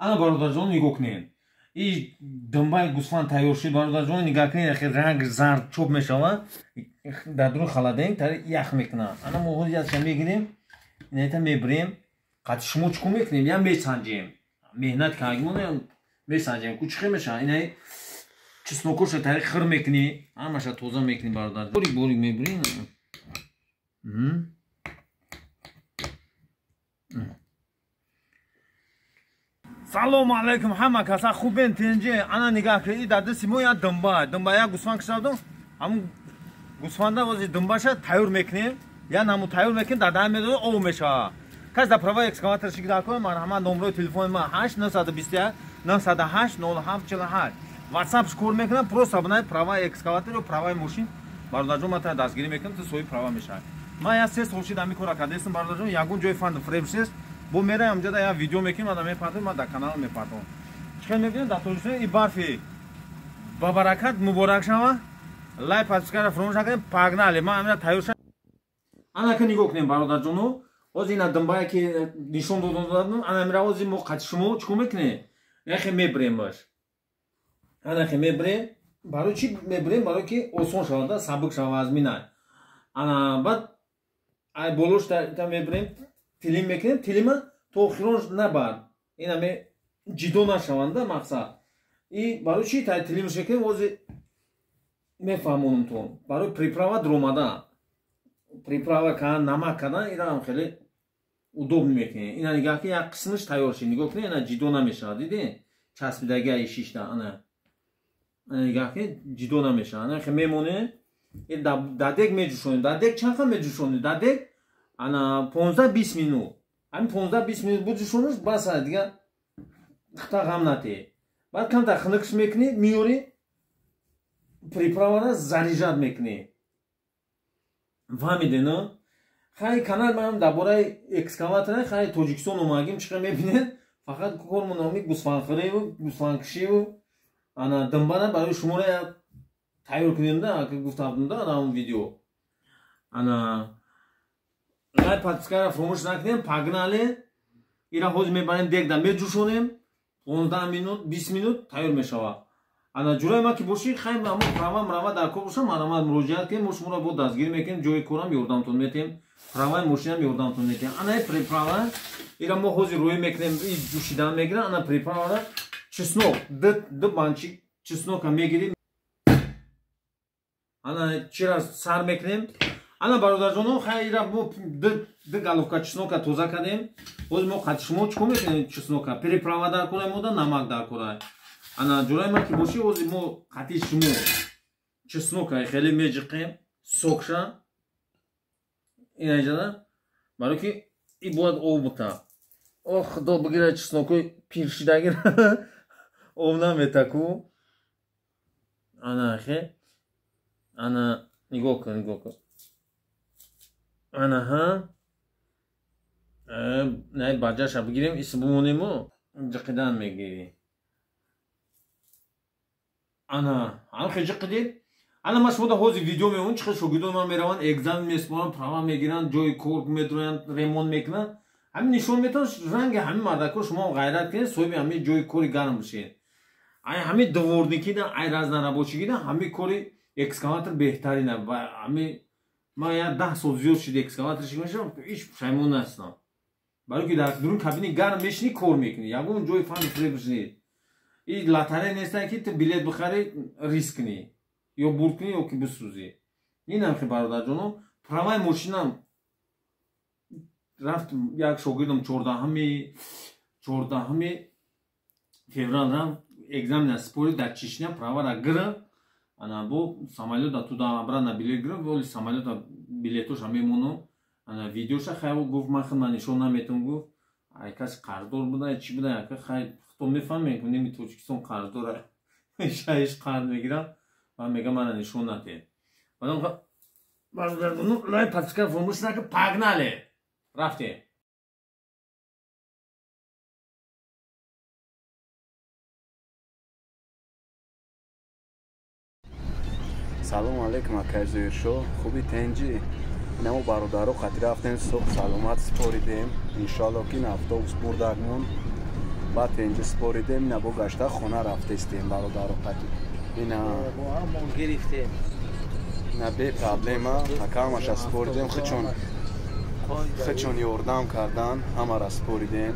ана бародарҷон нигоҳ кунед и думбаи гӯсфанд тайёр шуд бародарҷон нигоҳ кунед ранг зард чӯб мешавад дар дуруни халаден тари ях мекунад ана мо ҳозир мегирем инайта мебирем қати шумо чӣ кун мекунем я месанҷем меҳнат кардагимон месанҷем кучиқе мешавад инай чеснокоша тари хир мекунӣ ҳамаша тоза мекунӣ бародар борик борик мебирем салому алайкум ҳама каса хубен тенҷе ана нигоҳ кунед дар дасти мо як думба як гӯсфанд кашидам ҳамн гӯсфанда бози думбаша тайёр мекунем я намо тайёр мекунем дар дар медода об мешавад кас дар правои экскаваторши гирад кунад марҳамат номрои телефони ман 8 921 908 0748 ватсапш кор мекунам просто абонай правои экскаватор ё правои мошин бародарҷон ман та дастгирӣ мекунам то соҳиби права мешавад ман як 3 сол шуд ҳамин кора кардастам бародарҷон ягон ҷои фанд фребшес бо мераям ҷада як видео мекунем ада мепартам ман дар канал мепартам чиқар мебинем дар тоҷикистон и барфи ба баракат муборак шава лайк подпискара фаромӯш накунем пагнали ман ҳамина тайёр шад ана ка нигоҳ кунем бародарҷоно ҳозир ина думбае ки нишон додам ана мира ҳозир мо қати шумо чӣ мекунем яхе мебирем баш ана ке мебирем барои чӣ мебирем барое ки осон шавад сабук шавад аз минай ана баъд ай болош та мебирем тилим мекунем тилима то охирош набар инаме ҷидо нашаванда мақсад и барои чӣ та тилимш мекунем ҳозир мефаҳмонамтон барои приправа дромада приправа кардан намак кардан инам хеле удобно мекунем ина нигоҳ ки як қисмаш тайёр шид нигоҳ кунед ина ҷидо намешавад диде часпидагии шишта ана нигоҳ ки ҷидо намешавад ана хе мемоне дар дег меҷӯшонем дар дег чанд қа меҷӯшонем дар дег ана 15-20 минут ҳамин 15-20 минут буҷӯшонаш бас дига хта ғам натед баъд камтар хунукш мекунӣ миёрӣ приправара зарижат мекунӣ фаҳмидену хай канал ман дар бораи экскаватора хай тоҷикистон омагим чиқар мебинед фақат кормон номи гӯсфандхӯриву гӯсфандкишиву ана думбана барои шуморо як тайёр кунемда ка гуфтамда дар он видео ана лайк подпискара фаромӯш накунем пагнале ира ҳозир мебарем дегда меҷӯшонем 15 минут 20 минут тайёр мешавад ана ҷураи ман ки бошӣ хай права мрава дар кор боша марҳамат муроҷиат кунем мо шуморо бо дастгирӣ мекунем ҷои корам ёрдамтон метем праваи мошинам ёрдамтон метем ана приправа ира мо ҳозир рӯӣ мекунем и ҷӯшидан мегирам ана приправара чеснок ду банчи чеснока мегирем ана чира сар мекунем ана бародарҷоно хай ира мо ду головка чеснока тоза кардем ҳозир мо қати шумо чӣ кор мекунем чеснока приправа дар корай мода намак дар корай ана ҷураи ман ки бошӣ ҳозир мо қати шумо чеснока хеле меҷиқем сокша инаҷада барои ки и бояд об бута о худо бигира чеснокои пиршидагир об наметаку ана хе ана нигоҳ кун нигоҳ кун анаҳа най баҷаша бигирем исбумонемо ҷиқидан мегирӣ ана ҳамхе ҷиқидед ана ман шумо ҳозир видео меон чиқар шогирдони ман мераванд экзамен месупоранд права мегиранд ҷои кор медуранд ремонт мекунанд ҳамин нишон метавон ранги ҳамин мардако шумо ғайрат кунед соҳиби ҳамин ҷои кори гарм бошед ай ҳамин дворникида ай разнарабочигида ҳамин кори экскаватор беҳтарина ҳамин ман як 10 сол зиёд шуд экскаваторши мешавам ҳеҷ пушаймон настам барои ки дар дуруни кабини гарм мешинӣ кор мекунӣ ягон ҷои фан фребш нест и латаре нестан ки ту билет бихарӣ риск кунӣ ё бурд кунӣ ё ки бисӯзӣ инам ки бародарҷоно праваи мошинам рафт як шогирдам 14 феврал рафт экзамена сипорид дар чечня правара гирифт ана бо самолёта туда обратно билет гирифт воли самолёта билетоша мемону ана видеоша хай гуфт ман хидма нишон наметавон гуфт ай каси қарздор буда чӣ буда яка хай то мефаҳмем ки ними тоҷикистон қарздора шаиш қарз мегирам ва мега мана нишон натед бародарҷоно лайк подписка фаромӯш накунед пагнале рафтем салому алейкум акай зӯиршо хуби тенҷӣ намо бародаро қатӣ рафтем субҳ саломат сипоридем иншоалло ки автобус бурдагмон بعد اینجا سپوریدیم نبو گشته خونه رفتیم برادر قتی اینا ما گرفتیم نه بی پرابلم حکامش سپوریدیم خچون یوردام کردن همه را سپوریدیم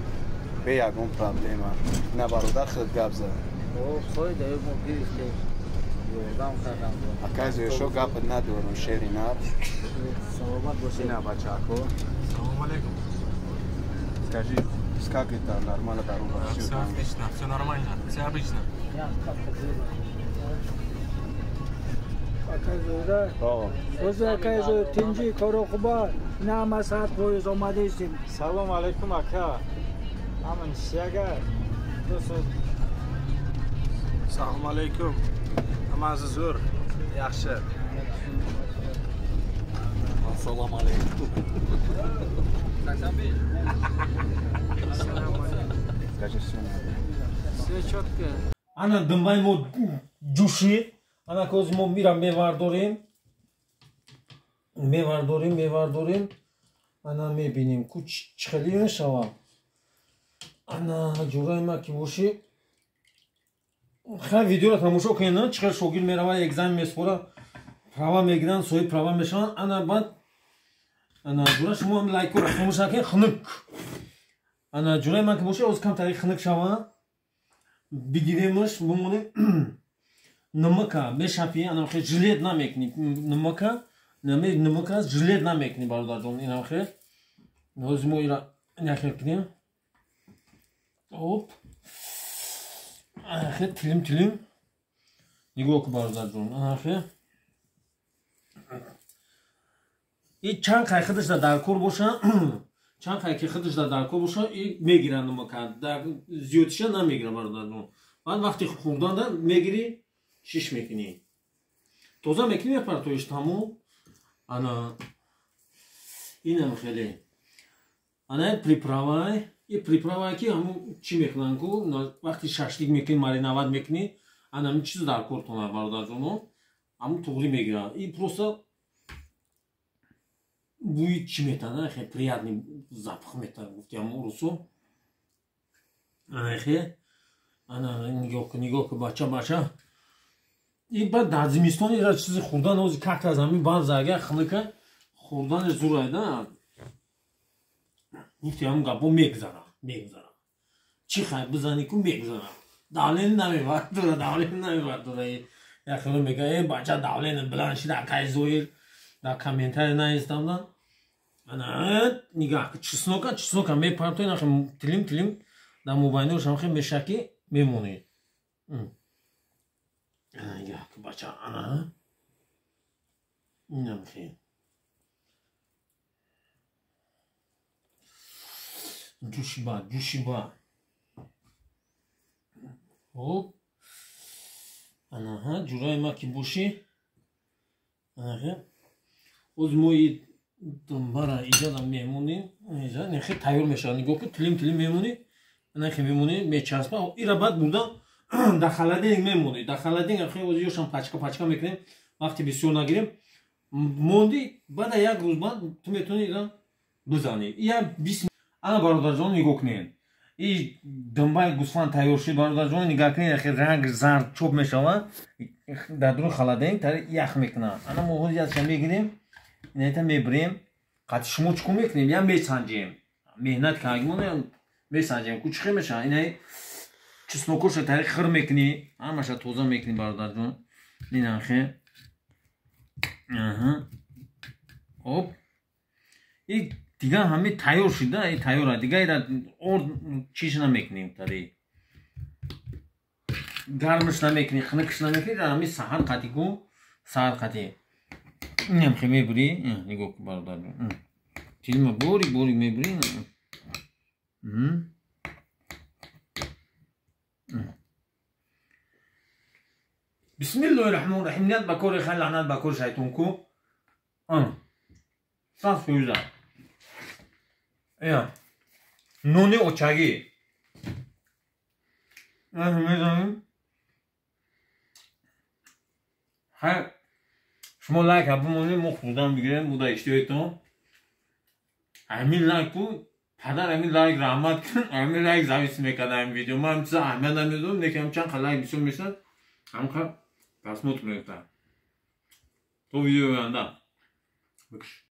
بی یکون پرابلم نه برادر خود گپ زد خود ما گرفتیم یوردام کردن اکازی شو گپ ندارم شیری نر سلامت باشید اینا بچه‌کو Салам алейкум. Скажи, как это нормально дорога? Все отлично, все нормально, все обычно. تنجی کارو خوبه نه ما ساعت پاییز آمده ایستیم سلام علیکم اکا همین شیگر دوست Салам алейкум. Намаз зур. Yaxshi. Assalomu alaykum. Скажи, все четко ana dmbay mo jushi ana koz mo miram mevardorim ana mebinim ku chkhali shava ana jurayma ki boshi ha video ra tamosho kena chkhal shogil merava exam mesfora prava megdan soy prava meshan ana bad ana jura shmo ham like ra tamosha ken khnuq ana jurayma ki boshi oz kam tarikh khnuq shava بگیریمش بمونه نمکا بشافی انا خیلی جلد نمیکنی نمکا نمکا جلد نمیکنی برادر جون اینا خیلی نوزمو ایرا نخیکنیم hop خیلی تلیم نگاه کن برادر جون انا خیلی این چند خیلی خودش در کور باشه چند خیلی خودش در کور باشه این میگیرن نمکا در زیادش نمیگیره برادر جون بعد وقتی خوردن میگیری شش میکنی توزه میکنی پرتویش تموم انا اینم خیلی انا приправай که همون چی میکنن کو وقتی ششلیک میکنی мариновать میکنی انا همین چیز در کور تونه برادر جونو همون توغری میگیره این просто будет чим это خیلی приятный запах میتونه گفتم روسو خیلی انا نگاه که بچه این بعد در زمستان این را چیزی خوردن اوزی ککت از همین بند زرگه خنکه خوردن زور ایده گفتی همون گپا میگذارم چی خواهی بزنی که میگذارم دولین نمیبرد دوره یک خیلی میگه ای بچه دولین بلنشی در که زویر در کامنتر نیستم انا نگاه که چسنوکا میپرتوی نخیم تلیم در موبایل روشم خیلی میشکی میمونی نگاه که بچه انا اینم خیلی جوشی با خب انا ها جورای ما که بوشی انا خیلی از موی دنبارا ایجا دا میمونی ایجا نخی تایور میشه نگاه که تلیم میمونی نخی میمونی میچسبه ایرا بعد بودا در خلادینگ میمونی در خلادینگ خیلی وزی یوشم پچکا میکنیم وقتی بسیار نگیریم موندی بعد یک روز بعد تو میتونی ایرا بزنی یا 20 انا برادر جان نگاه کنین این دنبای گوسفند تایور شد برادر جان نگاه کنین خیلی رنگ زرد چوب میشه در درون خلادینگ تر یخ میکنه انا موهودی ازش میگیریم اینایتا میبریم قطع شما چکو میکنیم یا میسنجیم مهنت کارگیمونه میسنجیم کوچخی میشه اینای چسنوکوش تاریخ خر میکنی همشه توزه میکنی برادر جون این آخه خب این دیگه همه تایور شده این تایوره دیگه ایرا اور چیش نمیکنیم تاری گرمش نمیکنی خنکش نمیکنی همه سهر قطعی کو سهر قطعی اینم خیلی میبری نگاه که برادر تیلم بوری میبری بسم الله الرحمن الرحیم نیت بکور خیلی لعنت بکور شیطون کو سانس کویزا نونی اوچاگی میزنیم شما لایک هم بمونید ما خودم بگیریم بوده اشتیایتون همین لایک کو Hadan emin like rahmat emin like zavisi mekadan video. Man size Ahmet Amedon nekam chan like bishum misal. Hamka просмотр это. То видео anda. Bakış.